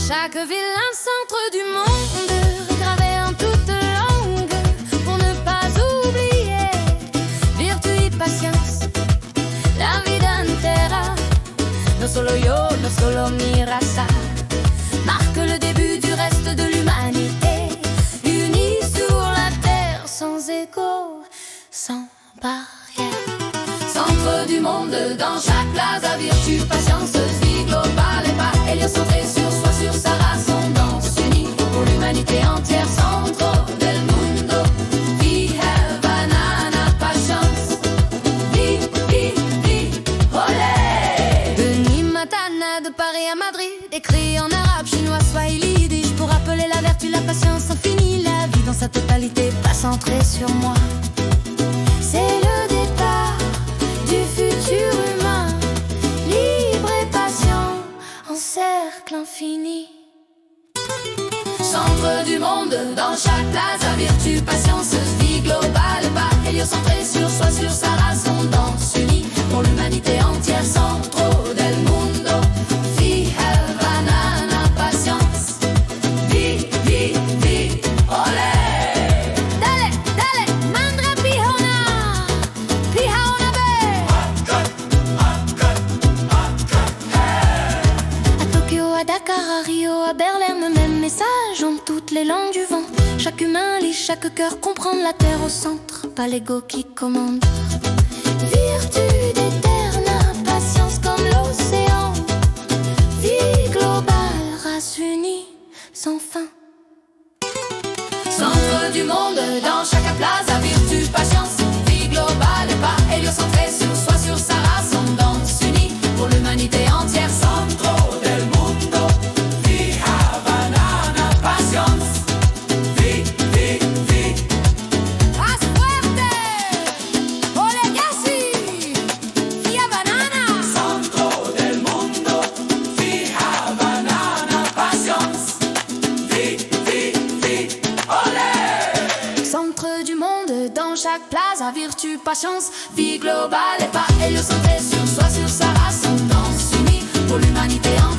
chaque ville, un centre du monde, gravé en toute langue, pour ne pas oublier. Virtu et patience, la vida entera. No solo yo, no solo mi raza, marque le début du reste de l'humanité, unis sur la terre, sans écho, sans barrière. Centre du monde, dans chaque plaza, virtu, patience, vie globale et pas héliocentré sur soi, sur sa race, on danse unis pour l'humanité entière. Centro del mundo, vie, banana, patience, vie, vie, vie, olé. De Nimatana, de Paris à Madrid, écrit en arabe, chinois, swahili, yiddish, pour rappeler la vertu, la patience infinie, la vie dans sa totalité, pas centrée sur moi. C'est le départ du futur humain, libre et patient, en cercle infini. Centre du monde, dans chaque plaza, virtu, patience, vie globale, pas héliocentré sur soi, sur sa race, on danse unis pour l'humanité entière. Centro del mundo, vie, banana, patience, vie, vie, vie, olé. Dale, dale, mandra pijona, pijona be. À Tokyo, à Dakar, à Rio, à Berlin, le même message en toutes les langues du vent. Chaque humain lit, chaque cœur comprend la terre au centre, pas l'ego qui commande. Virtu d'éternelle patience comme l'océan, vie globale, race unie, sans fin. Centre du monde, dans chaque plaza, virtu, patience, vie globale et pas héliocentré sur soi, sur sa race, on danse unis pour l'humanité entière. Centro del mundo, vie, banana, patience, vie, vie, vie. Más fuerte, ole casi, via banana. Centro del mundo, vie, banana, patience, vie, vie, vie, olé. Centre du monde, dans chaque plaza, virtu, patience, vie globale et pas héliocentré sur soi, sur sa race, on danse unis pour l'humanité entière.